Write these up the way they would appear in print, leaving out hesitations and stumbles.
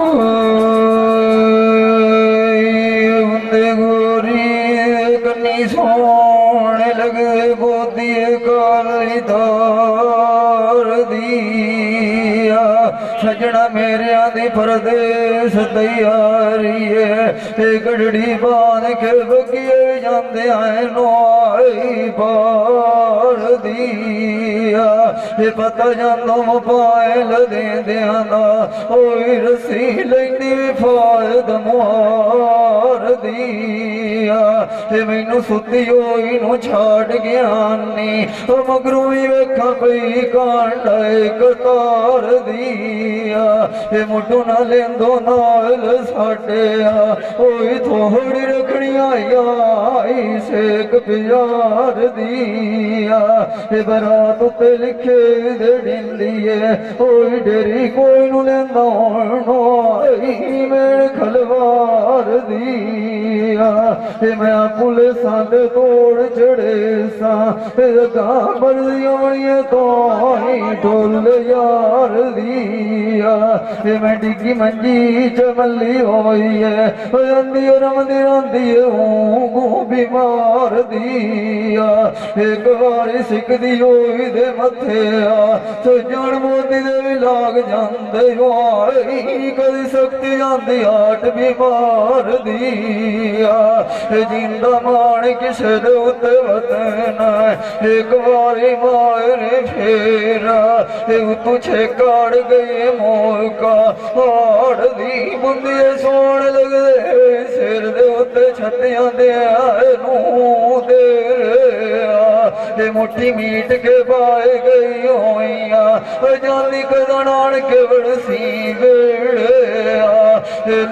बंदे गोरी कन्नी सोने लगे गोदी काली धार दिया सजना मेरे आदि परदेस तैयारी है गढ़ड़ी बांध के बगिए जाते आए नोई पार दिया ये पता जानो मोबाइल दे दियाना ओई रसी लेंदी फायद मुहार दिया ते मैनू सुती होई नू छाड़ गया नी मगरू भी वेखा पई कांडा कतार दिया ते मुठू ना लेंदो नाल साडे ओई थोड़ी रखनी आई सेक प्यार दिया ते बरात ते लिखे दे डिंदिए ओई डेरी कोई नू लेंदा मेरे खलवार दिया मैं पुलिसां दे तोड़ चढ़े सा मर्जियां तो ढोल यार दिया मैं डिगी मंजी चमली होई है रंदी रमदी रंदी बीमार दिया एक बारी सिकदी होई दे मथे सजन मोदी दे भी लाग जांदे कदी सकती जाती आट बीमार दिया जिंदा मान किसे दे उत्ते वतन एक बारी मारे फेरा तुझे काड़ गए मौका हाड़ दी बुंदिए सोन लगे सिर दे उत्ते छत्तियां दे दे मुट्ठी मीट के पाए गई होइया जानी कदन आन के बड़सी वेड़े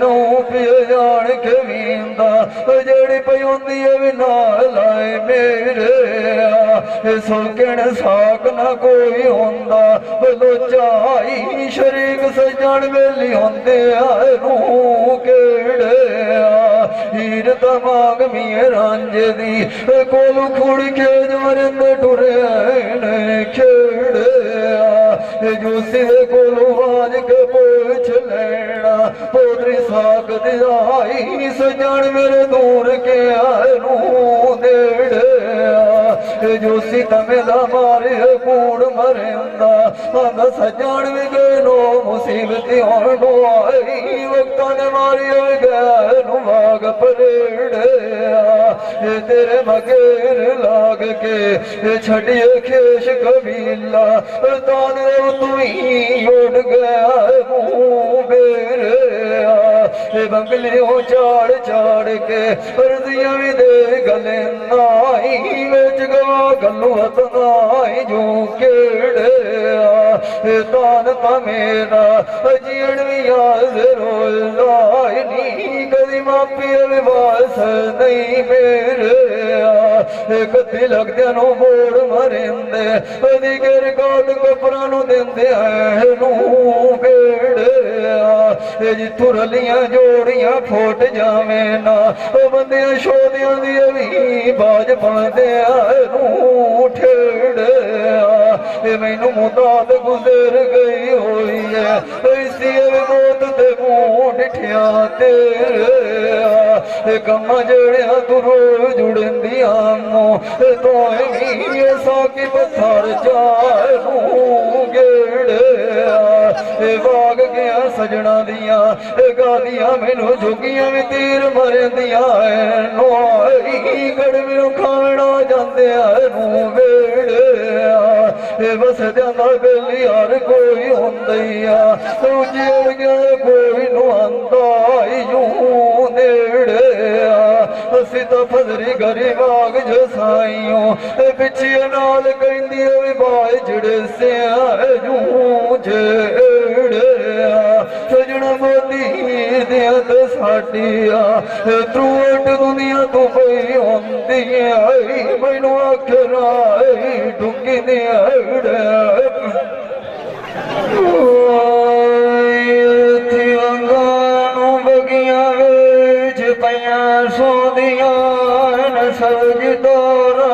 नौ पियो जान के वींदा जेड़ी पई होंदी है भी नाल लाए मेरे सुलकण साक ना कोई होंदा लोचा आई शरीक सजन वेली होंदे नू केड़े हीर तमाग मिए रांझे दी कोलू खुड़ी के मरिंद टुरे खेड़े जूसी दे कोलू आज के पूछ लेना पोतरी साक दिलाई सजन मेरे दूर के आए नू देड़े जूसी तमेला मारे कूड़ मरेंदा हम सजन भी गए नो मुसीबत होंडो आई वक्ता ने मारी गए नु भाग परेड़े तेरे मगेर लाग के छड़िए खेश कबीला तान तू ही उड़ गया मुँह बेरे बंगले हो चाड़ चाड़ के रजिया भी दे गले नाई बेच गवा गलू हतनाई जो केड़े तान ता मेरा जीण भी याद रोलाई नी कदी मापी विवास नहीं मेरे कदी लगदे नो मोड़ मरेंदे कदी गिर काट कपड़ा नु देंदे नू बेड़े जिथू रलियां जोड़ियां फुट जावे ना बंदियां शोदियां दी भी बाज पांदे नू ठेड़े मैनू मुदात गुजर गई होई है इसी मौत दे मुंह डिठिया तेरे कम्मा जड़िया तू रोज जुड़दिया तो साकी पत्थर जाए गेड़े बाग गया सजना दिया गादियां मैनू झुगियां भी तीर मरदिया गड़ मैनू खाना जाते नू वेड़े बस जाना बेली हर कोई होंदा जेड़ गया कोई नू आंदा यूं नेड़े असी तो फजरी गरी बाग जसाइयों पिछे नाल कहंदी बाज जड़े से यूं जेड़े सजना मोदी दिया तो साडिया त्रुट दुनिया तो पई होंदी आई मैनू आखर डुंगी दिया बगिया बेच पया सोदिया सज दौरा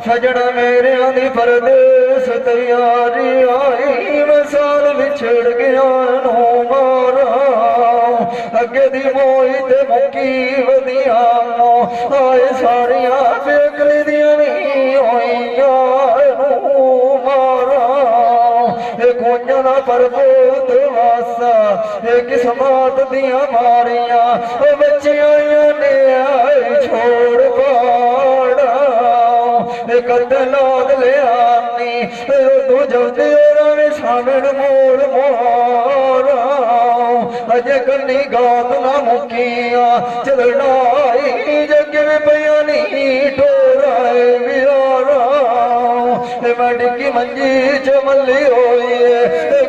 सजन मेरे आदि परदेस तैयारी आई मैं साल बिछड़ गया नो मार अगे दी मोई ते मुकी वधिया आए सारिया बेकली दियां नहीं होइया मारा कोइयां दा परबोत वासा किस्मत दियां मारिया बच्चियां ने आए छोड़ पाड़ा कतलाद लिया तू जल्दी सामन मोड़ मारा अजे कन्नी गात ना मुकिया चलनाई जग में पिया नी टोराए बियारा मैं डिगी मंजी च मल्ली होई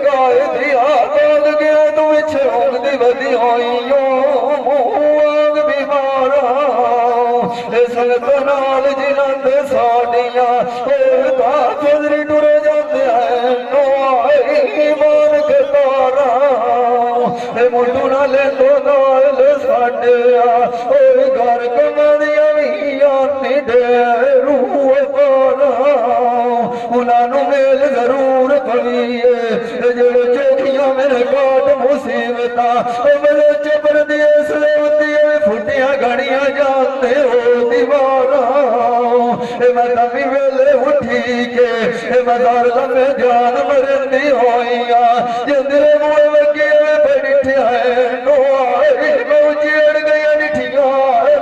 गाय दिया बोल गया तू छौंदी बदी होई आग बीमारा संगत नाल जिनंद साडिया फजरी टुर जाते हैं मानक तारा मुंडू ना ले तो नाल साडिया घर कमादिया भी आनी डेरू पारा उन्होंने मेल जरूर पवीए जेड़े चौकियां मेरे काट मुसीबत मेरे चबर दिए सलेवती फुटिया घड़िया जानते हो दीवारा मैं तभी वेले उठी के मैं दर लम्बे जान मरनी होइया जिंदरे मुए वगे बैठे है नोआई मैं उजेड़ गया निठिया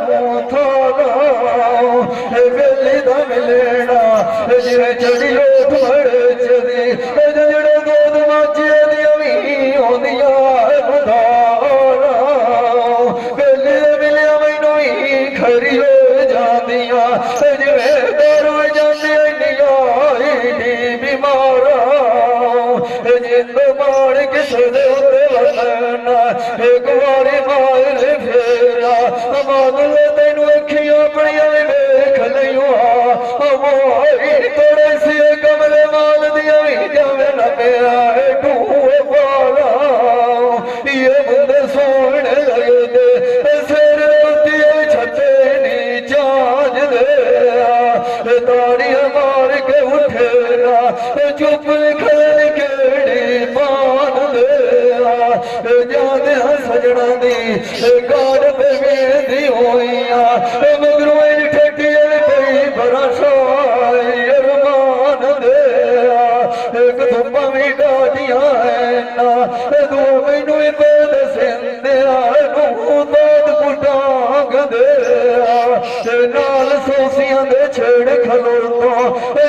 मोथारा वेली दा मिलेना जिवे चढ़ी लोट मरे चदी जड़े दूध माचे दिया भी होंदिया बुधारा वेली मिलिया मैनू ही खरी हो जांदिया जिवे डर जांदिया बीमारा जिंद मार किसे दे वरना एक बारी मार फेरा बादल तेनू अखियां अपनियां वेख लियो थोड़े से कमरे माल दिया भी जावे न पिया टूए पाला ये मुंडे सोने लगे दे सिर दिए छते नी चाज दे ताड़ियां मार के उठेगा चुप खेल केड़ी मान दे जाने सजना दी गाड़ पे मेहंदी होइया मगरों ठेकिए पई बरसा एक धुप्पा भी डाटिया है ना दो मैनू बेद सिंधिया दाद कुटांग दे नाल सोसियां दे छेड़ खलोता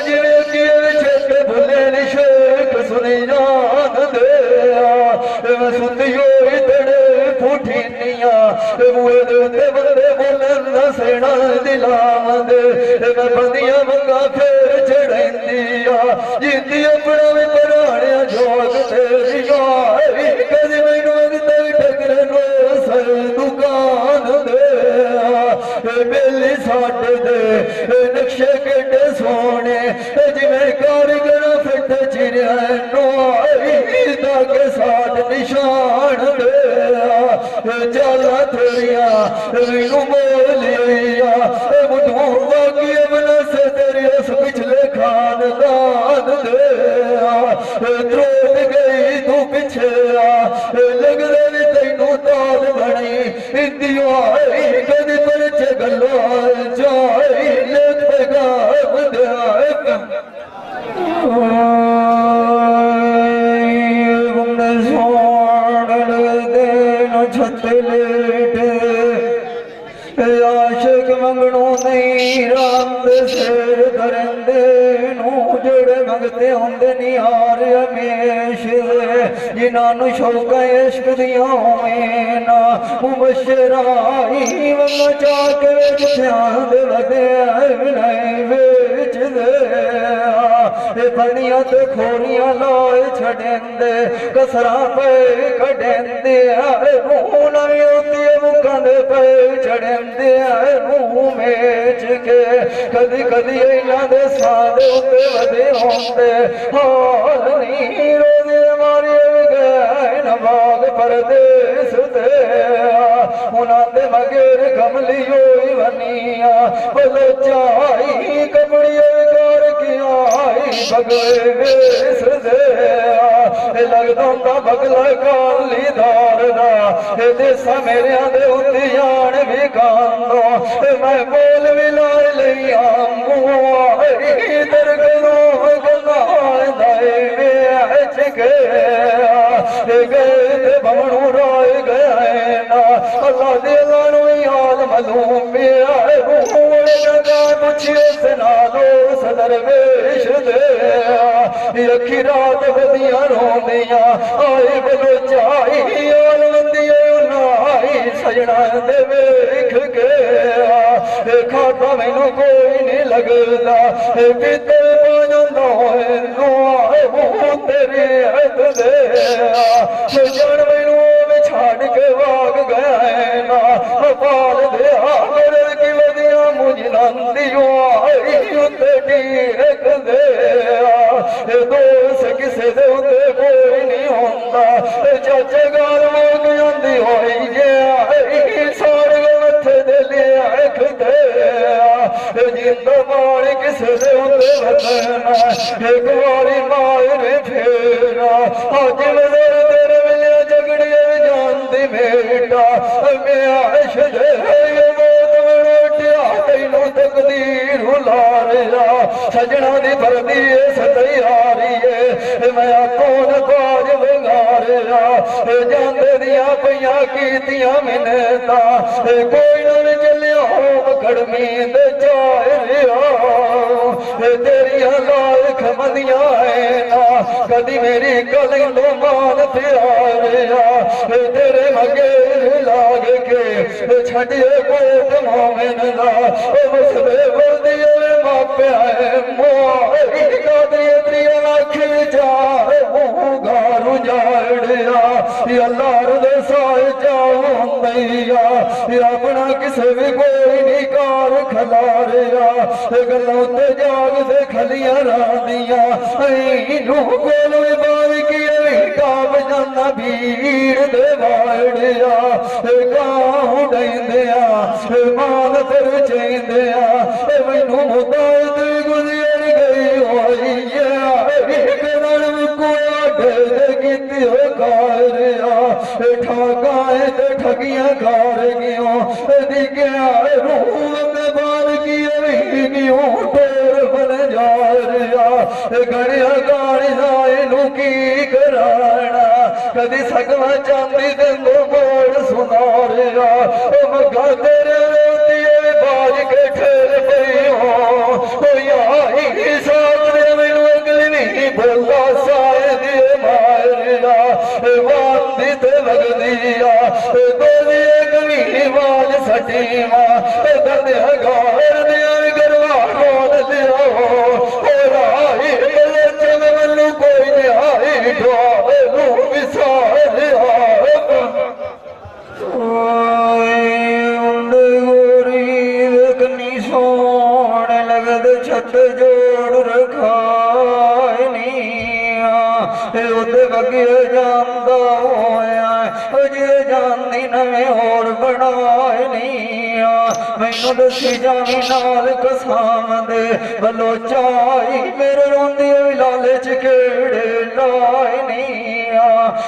जिवे किए छेके भुले नी शेख सुनी जान दे मैं सुती होई तेरे फूठीनिया मुए दे उत्ते बंदे बोलन ना सेना दिलाव दे मैं बंदियां मंगा फेर चढ़ाइंदिया जिंदी अपना भी पराणिया जोग तेरिया कदी मैनू अगते ठगरे नो सर दुकान दे बेली साडे दे नक्शे केडे सोने जिवें कारीगर फिट चिरिया नोई के साथ निशान दे जाला थोड़िया मैनू बोलिया मुठू बाकी बनस तेरी उस पिछले खानदान दे त्रोट गई तू पिछे लगदे भी तैनू ताल बनी इंदियो आई कदी परचे गलो जाई लेट पैगाम दे आशिक मंगनू नहीं राम सिर धरंदे जेड़े मंगते होंदे निहार हमेश जिन्होंने शौक इश्क दिया होवे ना मुबशराई वंगा चाके ध्यान वधे बेच दे फलियां ते खोरियां लाए छड़ेंदे कसरा पे कढेंदे रूह नवी होती मुखां दे पे चढ़ेंदे रूह मेच के कदी कदी इन्हां दे सादे उत्ते वधे होंदे हाल नी रोज़े मारे गए न बाग परदेस दे उन्हां दे मगेर कमली होई वनिया बलो चाई कमड़ी कार आई बगले वेस दे लगदा हुंदा बगला काली दार दा देसा मेरे दे उत्ते जान भी कांदो मैं बोल भी लाए लिया इधर करो गलाए दाए बेच गए बमनू राय गए ना अल्लाह दे लानो याद मलूम पुछियो सना दो सदर वेश दे अखी रात बदिया रोंदिया आए बलो चाई आल बंदिए नाई सजना दे वेख के खाता मैनू कोई नहीं लगदा पिते तेरे हथ दे जन मैनू छड़ के भाग गया ना पाल दे मेरे की वदिया मुझ नंदियों रख दे दोस्त किसे दे उत्ते कोई नहीं होंदा चाचे गाल मुक जांदी होई जे सारे मथे दे लिख दे जिंद मार किसे दे उत्ते वतना एक बारी मार फेरा अज वजर तेरे मिले झगड़िए जानदी बेटा मैं आश दे तकदीर हुलारिया सजना दी भरदी सतैयारी है मैं कौन बाज बंगारिया जांदे दिया पईया कीतियां मिन्नता कोई न चलिया कड़मी दे जाए तेरिया लाख मंदिया है ना कदी मेरी गल लो मान प्यारिया तेरे मगे लाग के छड़िए कोट मोमिन दा मुसले वर्दिए मापिया है मोरी कदी प्रिया लाख विचार गारू जाड़िया अल्लाह दे साए जाऊं दैया अपना किसे भी कोई नहीं कार खलारिया गलों ते जाग दे खलियां रांदिया नू कोल बाल की काब जाना भीड़ दे वाड़िया गाँव डैंदिया मान तर चेंदिया मैनू मुदायत गुजर गई होई ठाकाए ते ठगियां खार गियो दिखा रूह में बाल की गियो टोर बन जा रहा गड़िया गाड़ी जाए नू की कराना कदी सकवा चांदी तेनू बोल सुना रहा मगा तेरे रोती बाज के ठेर पई हो याई सामने मैनू अगली नहीं बोला साए दिए मारिया वादी ते लगदिया बोली अगली बाज सटी मां दर्द गार दिया गरवा रोल लिया राही मैनू कोई नहीं ढोलू विसार सोने लगद छत जोड़ रखानी उदे बगे जांदा होया जे जानी नवे होर बनानी मैनू दसी जावी नाल कसाम दे बलो चाई मेरे रोंदी लाले च केड़े लाए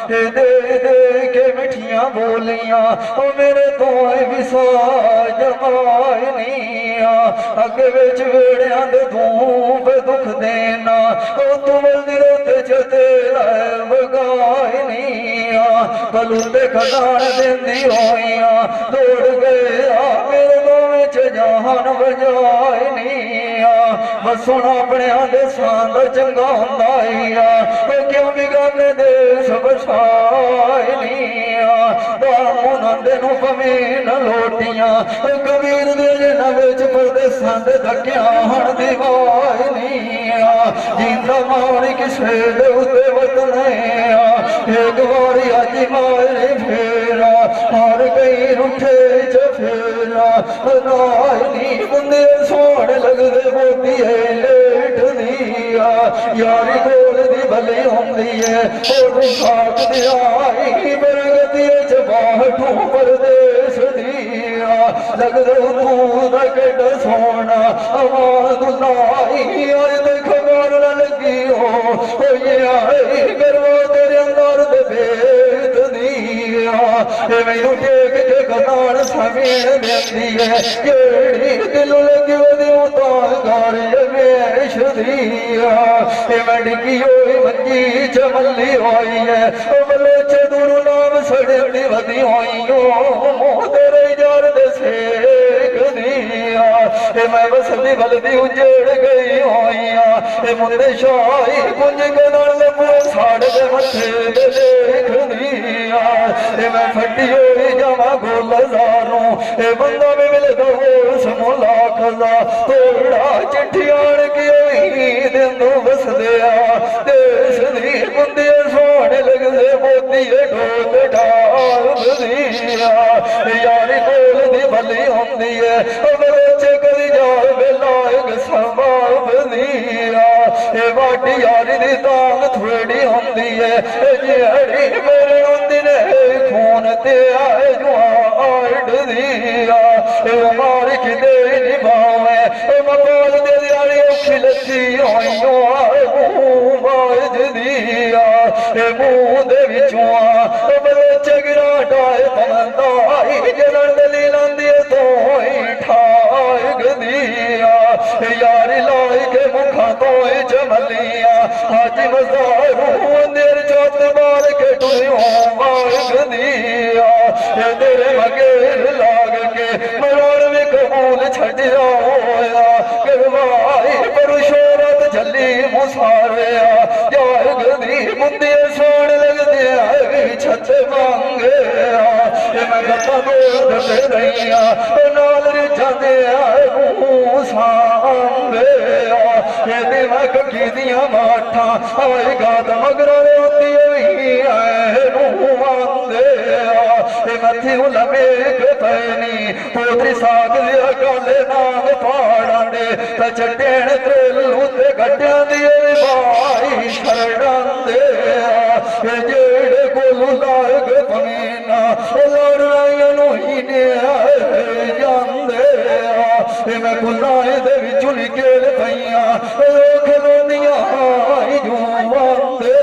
दे दे के मिठियां बोलियां मेरे तो विसा जमाए अगे बिच वेड़िया दे धूप दुख देना तू मलदी रोते चते बगाए कलू ते खदान देंदी होइया दौड़ गया मेरे दोवें च जान बजाए बस सुन अपने दे सांद चंगा हुंदा क्यों बिगाने दे सब छाए नू पवे न लोटियां कबीर दे नवेच परदेसां दे धक्या हण दीवार जिंदा मारी किसे दे उत्ते वतन एक बारी अज मारे फेरा हार गई रुठे च फेरा नाई बंदे सोहण लगदे मोती है लेट दिया यारी कोल दी भली हुंदी है और साथ दी आई बरगती च बाहठों परदेस दिया लगदा तू दा केड़ा सोना आवाज लाई आज ते खबर न लगी हो ये आई करवा तेरे अंदर दे भेद दिया मैनू टेक के कतार समीर देंदी है केड़ी दिल लगी वदी उतार गार वेश दिया मैं डिगी होई मंजी चमली होई है बलोचे दूर नाम सड़नी वदी होई हो तेरे यार दे सेक दिया मैं बसदी बलदी उजड़ गई होई मुंडे शाही कुंज कदल मुए साड़ दे मथे दे देख दिया मैं फटी होई जावा गोल जारूं बंदा में मिलदा हो समो लाख दा तोड़ा चिट्ठी आण के होई दिंदू बस दिया देश दी बुंदे सोने लगदे मोती ढोल ढाल दिया यारी कोल दी भली हुंदी है बच्चे कदी जाल बेलायक संभाल दिया वाटी यारी दी तांग थोड़ी हुंदी है जेड़ी मेरे हुंदी ने खून ते आए जुआड़ दिया मार के दे निभावे मकोल दे यारी औखी लती होइयो बाज दिया मुंह दे विचों बच्चे गिरा डाए तमंदाई जलन दलील आंदी तो ठाग दिया यारी लाई के मुखा तो चमलिया आज मजारू अंदर चौथ बार के टुरियो बाग दिया तेरे मगेर लाग के मरोड़ में कबूल छड़िया होया करवाई पर शोरत झली मुसारिया जाग दी मुंदे सोन लगदे छत मांगे मैं गप्पा बोलते रहिया नाल रिझांदे सांभे दिमाग की दिया माठा आए गात मगर रोती हुई आए आंदे मथी लमेक पैनी पोतरी साग दिया काले नाग पाड़ांडे चटेण तेलू ते गड्डियां दिए भाई शरणांदे जेड़े कोलू लाग पमीना लड़ाइयां नोही ने जांदे मैं गुनाहे दे विचों निकल पईयां खलोंदियां जुआंदे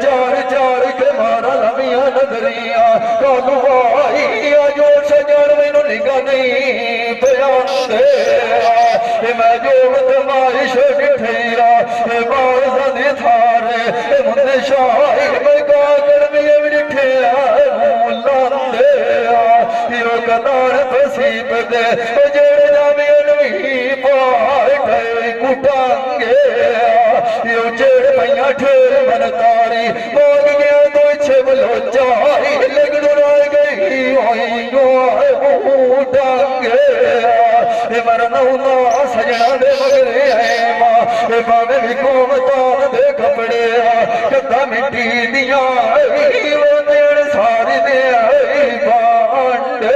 चार चार के मारा लमियां नजरियां कालू आई जो सजण मैनू निगाह नहीं पयांदे मैं जो तमाइश ठेरा बाज़ दी थारे मुंडे शाही मैं कागड़ में बिठे लांदे यो कतार फसीब दे जेड़े जामियन भी पाटे कुटांगे यो जेड़ पईयां ठेर मन तारी बोल गया तो छे बलोचाई लगड़ रह गई होई उटांगे मरना सजना दे मगरे है मां भावे भी कोमतान दे कपड़े कदा मिट्टी दिया सारी दे पांडे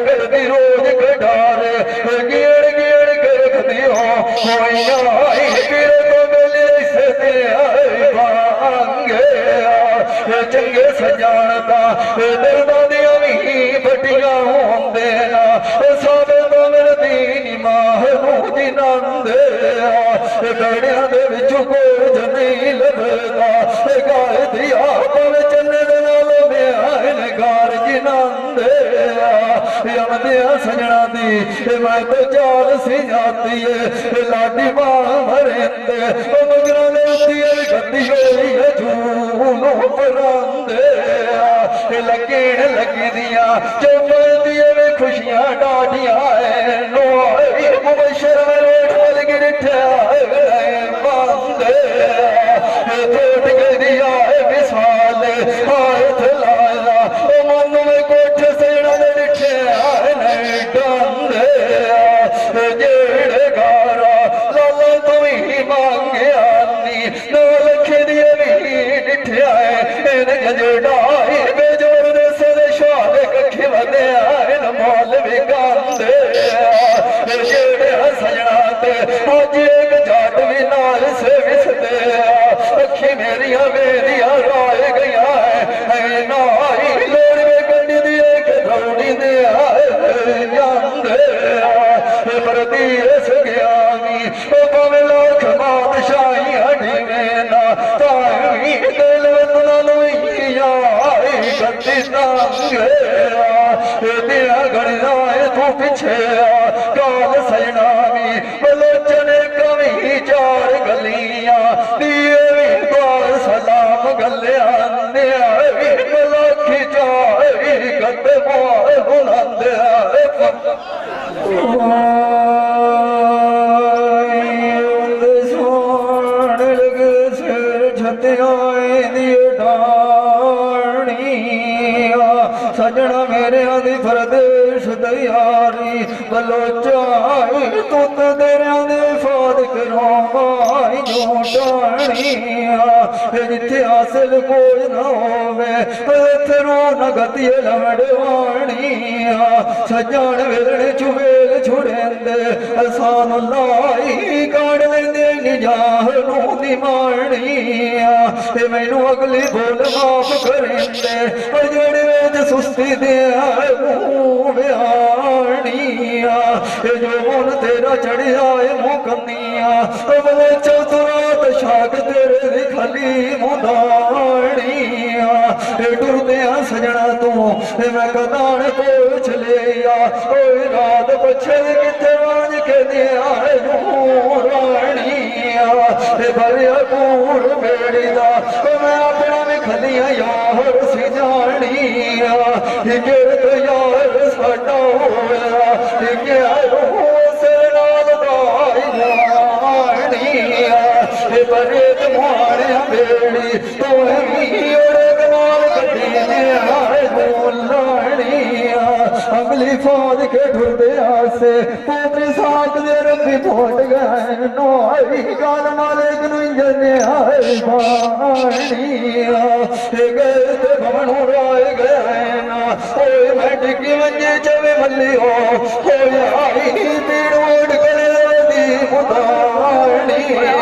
करदी रोज कटारे गेड़ गेड़ कर रखदी फिर तो गले से दे पांगे चंगे सजानता दर्दा दिया भी बटिया होंदे ना सब मगर दीनी माहनू दी नंदे गड़िया दे विचों कोई नहीं लभदा गाय दिया पवे चन्ने दे नाल ब्याहन गार जिनंदे यमदिया सजना दी मैं तो चाल सी जाती है लाडी मां मरेंदे मगरा ने उती गद्दी होई है झूलो परांदे लगेण लगी दिया चौपड़ दिए वे खुशियां डाढ़ियां नो मुबशर में रोट वल गिरठा बांदे टूट गया विशाल हाथ लाया मन में कोठ सेना डिठे डांदे जेड़े गारा लाला तू ही मांगे आनी नौ लख दिए भी डिठे गजड़ाई बेजोर दे सदे शाल कखे वदे मोल भी गांदे जेड़े सजना ते अज एक जाट भी नाल से विसदे अखी मेरिया मेरिया राय गया है नाई लोड़ में गंडी दिए के दौड़ी दे कभी इस ज्ञानी भावे लाख बादशाही हटी में ना ताई दिल तलुइया गति तांगे दिया गणनाए तू पीछे काल सजना भी बलोचन कभी चार गलियां दिए भी द्वार सलाम गलिया लखी चारी गत मार बुलंद सोन लग सिर छत्याए दिए डाणी सजना मेरे आदि परदेश दयारी बलोचाई तुत तेरे आदि फाद करो माई जोटाणी जिथे हासिल कोई ना होवे थरो न गति लमड़वाणी सजन वेलणे चुवेल छुड़ेंदे असान लाई काढ़ लेंदे निजाह नू निमाणी मैनू अगली बोल माफ करेंदे जड़े वेद सुस्ती दे जो मन तेरा चढ़िया मुकनिया बोले चौथरात शाक तेरे खली मुदानिया टुरदे सजना तू मैं कदान पूछ लिया रात पछे किथे वाज के दिया रानिया भरिया कूड़ बेड़ी दा मैं अपना भी खलिया यार सी जानिया गिरत यार साडा होया बरेत मारिया बेड़ी तो अगली फौज के ढुरदे से पोतरी साथ दे रबी फौट गए नोई गाल मालिक नुंजने आए बाणिया गए ते भवन राय गए ना ओए मैं डिगी वंजे चवे मल्ली हो आई पीड़ ओढ़ गले दी मुदानिया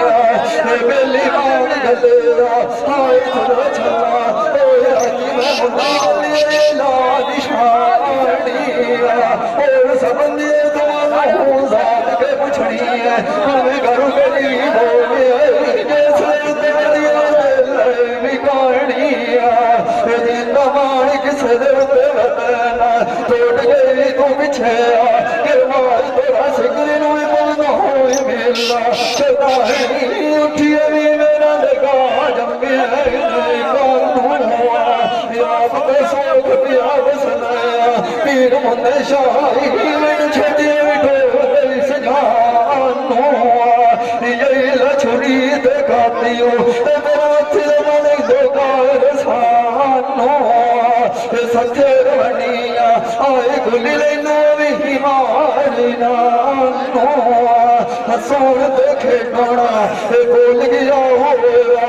बेली बाण गलेरा आए थोड़ा छला ओए आजी मैं मुदानिया ला दिशानिया और सबंदी तुम्हारा जात के पुछड़ी है हमें घरों गली बोले जैसे तेरिया दिल बिगाड़िया जिंदा मार किस दर पे वतना तोड़ गई तू पीछे के मार तेरा सिकरी नु बोलो होए मेला चलता है उठिए भी मेरा लगा जम्मे है कानून आप पे सोख पिया बसनाया पीर मुंदे शाही मैंने छड़े बिठो सजानो यही लछुरी दिखातियो तेरा थिल मालिक दोकार सानो सत्य रवनिया आए गुली लेनो भी मारी नानो सोन देखे डोना बोल गया होया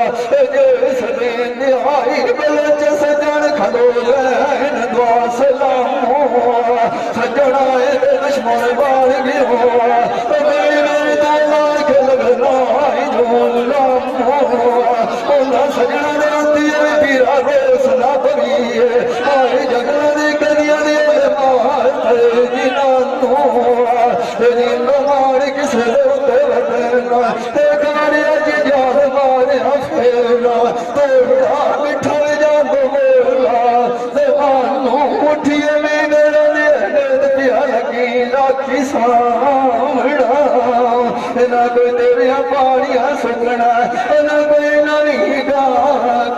जिस दिन आई बलच सजन खलो लैन दुआ सलामो सजना दुश्मन बाल गयो मेरे दाल के लगना झोला सजना ने पीरा रोसना बनी आए जगना दे करिया दे जिनानो जिनो मार किस तोड़ा मिठा जान बोला उठिए मेरा लगी लाखी सामना ना कोई तेरिया पानिया सुकना ना कोई नवी गा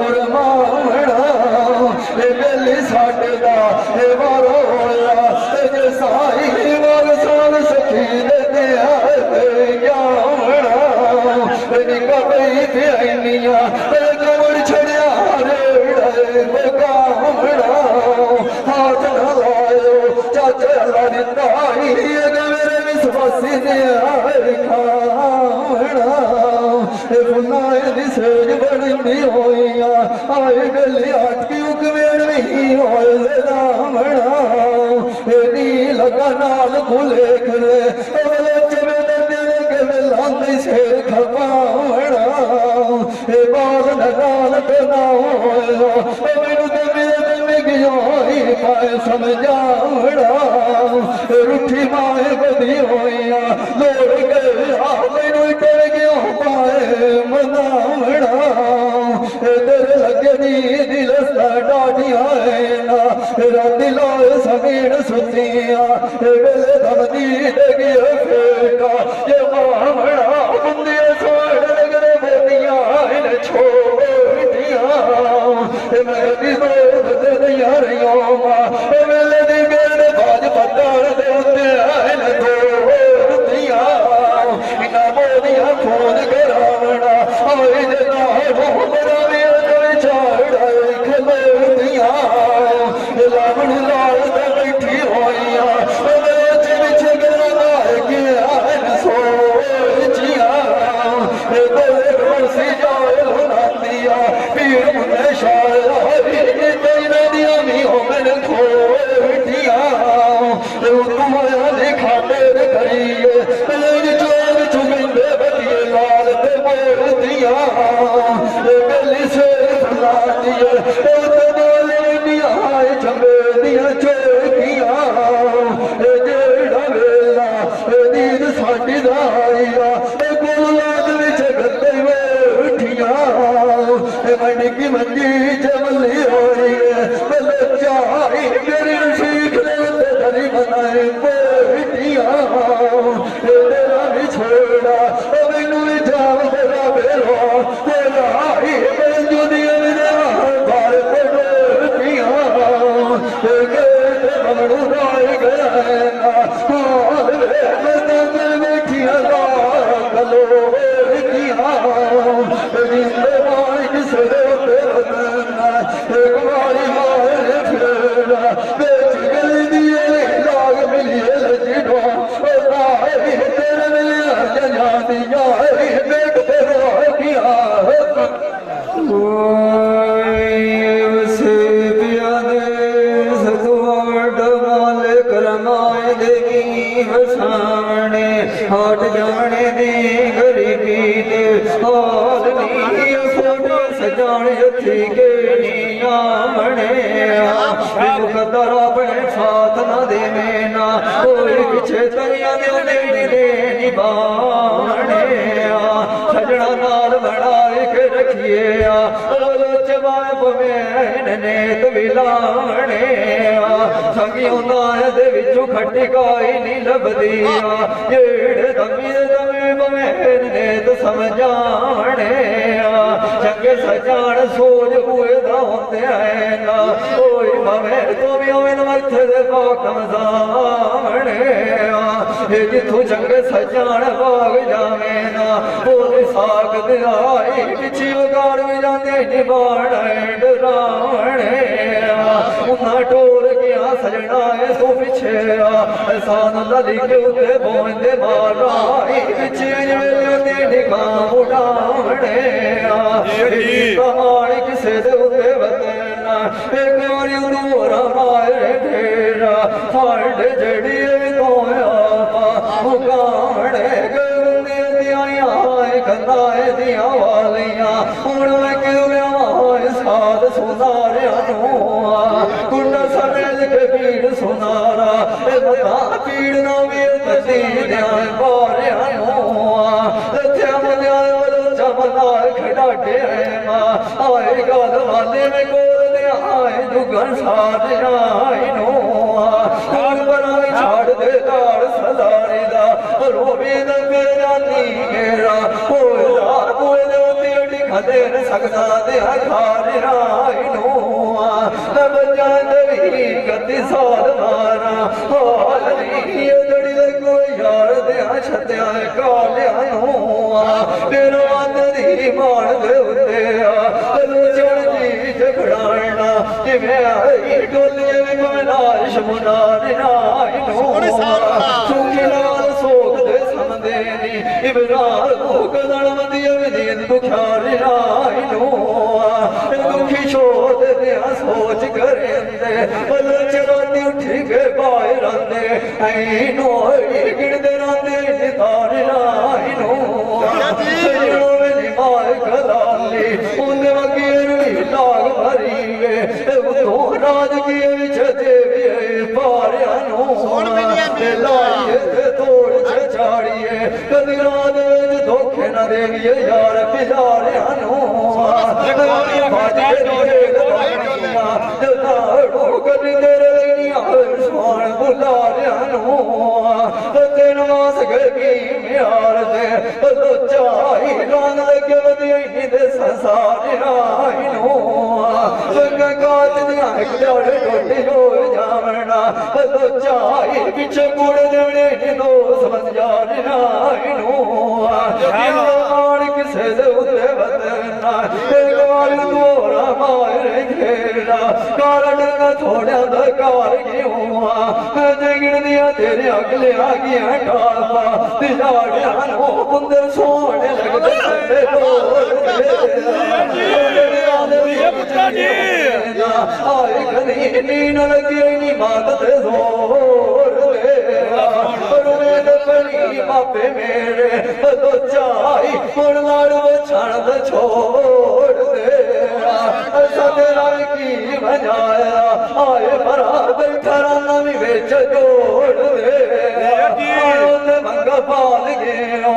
गुरमावना बेली साडे दा वारो होया जे साई वाल साल सखी दे निका पई पिया कमर छड़िया रे गावड़ा हाथ न लायो चाचा लड़ाई मेरे विश्वासी ने खावड़ा बुनाए दी सेज बड़ी होइया आए गली अटकी उकमेड़ नहीं होए रामड़ा नी लगा नाल भूले करे चवे लांदी से खपावड़ा बाल नगाल तो ना हो मैनू तो मेरे में गयो समझावड़ा रूठी माए बदी होया लोड़ गए मैनू डर गया पाए मनावड़ा दिल लगे नी दिल डाडिया ना रात लोए समीर सुतिया वेले दमदी लगी फेटा ये मावड़ा बंदे सोड़ लगरे बोलिया इन छोड़िया मेरी दोस्त यार योमा वेले दी मेरे बाज पत्तार दे उत्ते आइन दोस्तिया इना मोदिया फोन करावना ओए जना मोहब्बत वे ते छाड़ा खलोतिया लावण लाल ते बैठी होइया मेरे विच गला के आइन सोचिया दोले बरसी जाए होनांदिया पीर मुने शाया तेरा दिया मी हो मैंने खोटिया तुम्हारा देखा तेरे करिए मेरे चोर चुमिंदे बतिए लाल ते मोर दिया गली से फुला दिए तो बोले दिया चंबे दिया चोकिया जेड़ा वेला नींद साडी दाइया गुलाब विच गत्ते में उठिया मन की मंजी जमली होई चाही मेरी सीख ले बनाए बेटिया तेरा भी छोड़ा मैनू जाओ तेरा बेलो तेरा ही दुनिया बार बेटिया मगड़ू राय गया बेटिया गलो बेटिया किसे कुमारी मारे फेरा बेच गली दिए लाग मिलिए लजीडो तेरे मिलिया जजा दिया बेट तेरा किया उसे पिया ने सतुआड माले करमाए देगी हसाने हाट जाने दे गरीबी दे आदमी सजाने थी के मने मुकदर अपने साथ न दे ना कोई पीछे तरिया दे निभाने सजना नाल बनाए के रखिए चबाए पवे नेत विलाने संगियों नाए दे विचों खट्टी काई नहीं लभदी जेड़े दमी दमी पवे नेत समझाने चंगे सजान सोच हुए दा होंदे आए ना कोई भवे तो भी होवे न मथे दे पाकम सामने जिथों चंगे सजान भाग जावे ना बोल साग दे आई पिछी वगाड़ भी जाते निबाड़ डरावणे उन्ना टोर गया सजना है सो पिछे सान लदी के उते बोंदे मारा पिछे वेले निगाह उड़ावणे प्रमाण किसे दे उते वतना एक बारी उनोरा मारे फेरा फाड़ जड़ी तोया मुकावणे गंदे दिया कंदाए दिया वालियां हुण मैं क्यों साध सुनारिया कुंडा सरेज के पीड़ सुनारा बता पीड़ ना भी तजी बारिया खड़ाटे आए गल वाले में गोल आए दुगन सारे छाड़ दे दाड़ सलारी दा रोवी मेरा नी मेरा खदे न सकदा दे खारे बजा दरी गति साल मारा हाल नी दड़ी लगो यार दे छत्या कालिया तेरा अंदरी मार दे उते चढ़ जी झगड़ाना जिवें आई डोले नाश मुनार सुखी लाल सोख दे समदे नी इबरार को कदड़ मदिया विदीन दुखारे दुखी छोड़ दे सोच करेंदे बल चराती उठी के बाहर आंदे ऐ नोई गिरदे रांदे तारे नो माए कलाली उन वगैर लाग भरी वे तो राज की विच देवी कदी रात विच धोखे न देइए यार प्यारियां नूं कदी तेरे सुहान बुलारियां नूं तेन वास गई म्यार दे चाही रंग लगे वधी दे संसारियां नूं काच दियां क्याड़ टोटी हो जावना चाही पिछे गुड़ देने दोस्त बन जारियां नूं किसे दे उत्ते बदना एक बार दोरा मारे घेरा कारण का थोड़ा दा कार क्यों जगन दिया तेरे अगले आ गया टालपा दिलाड़िया नो बंदे सोने लगदे संदे आए कदी नीन लगी नी मात दे जोर दे पर मेरे परी मापे मेरे तो चाही हुण नाल वछण द छोड़ दे तेरा की बजाया आए भरा बैठा राना भी बेच जोड़ दे मंगा पाल गया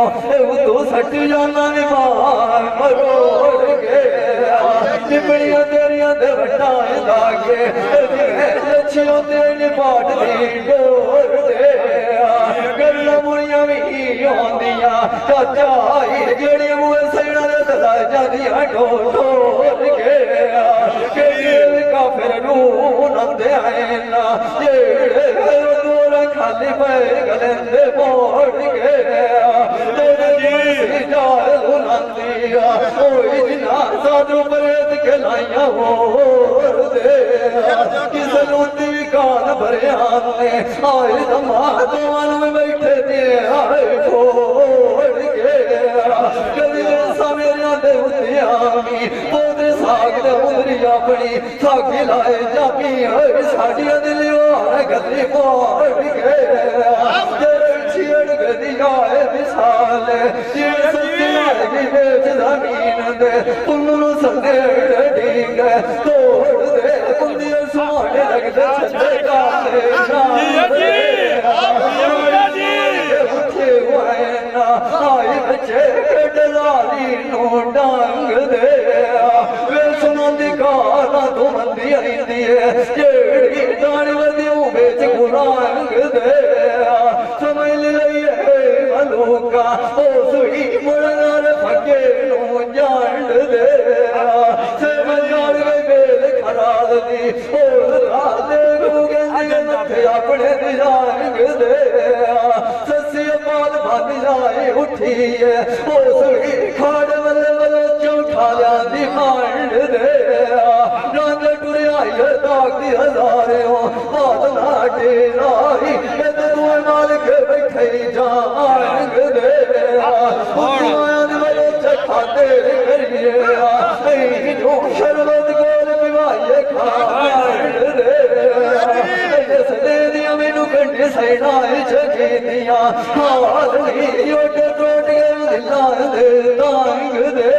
तू सट जाना भी मार मरोड़ गया निपड़िया तेरिया दे बटाए लागे लच्छियों तेरी पाट दी डोर दे गल्लां मुड़ियां भी आंदियां चाचा जेड़ी मुए सैना दे सदा जादियां ढोल गया काफिर नू नंदे आए ना जेड़े दूर खाली पे गलेंदे मोड़ गया तेरे जाल नंदिया ओए जिना साधु प्रेत के लाइया होर दे किस लूटी कान भरिया ने आए दमादवान में बैठे दे आए फोड़ गया कदी सवेरिया दे उतियामी पोते साग दे उंदरी अपनी सागी लाए जामी साड़िया दिलियो गली मोड़ गया छेड़ गदी आए विशाल ये सच्ची लगी बेच जमीन दे तुमनु संदे ठीक तोड़ दे कुंदिया सोने लगदे छंदे काले उठे हुए ना आए बच्चे डलाली नू डांग दे वे सुना दिखाना तू मंदी आईंदी है जेड़ी दान वधियों बेच गुलांग दे समझ लइए मलूका ओ सुई मुड़नार फगे नू जान दे समझार वे बेल खराद दी ओ रात गुगेंदी मथे अपने दिजांग दे ससी पाल बन जाए उठी है ओ सुई खाड़ वल वल चौठा दी मांड दे रंग टुरिया दाग हजारे हो बात ना डेराई तू मालिक बैठे जांग दे खाते करिए जो शरबत गोल पिवाइए खाड़ दे दिया मैनू कंडे सैनाए चखे दिया हाल नहीं ओटे टोट गए दिला दे तांग दे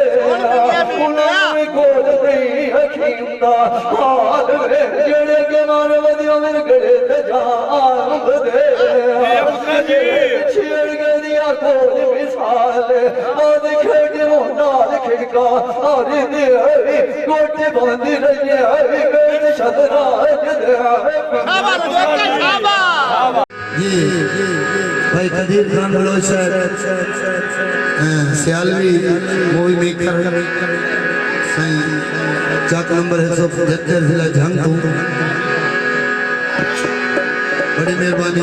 उन्हें गोल नहीं हकीम दा हाल वे जेड़े के मार वधिया मेरे गले ते जांग दे छेड़ गए दिया गोल मिसाल आज खेड़ नाल खिड़का और दे गोटे बंदी रही है शतराज ये भाई Qadir Khan Baloch Sialvi movie maker Chak number है 175 जिला झांग बड़ी मेहरबानी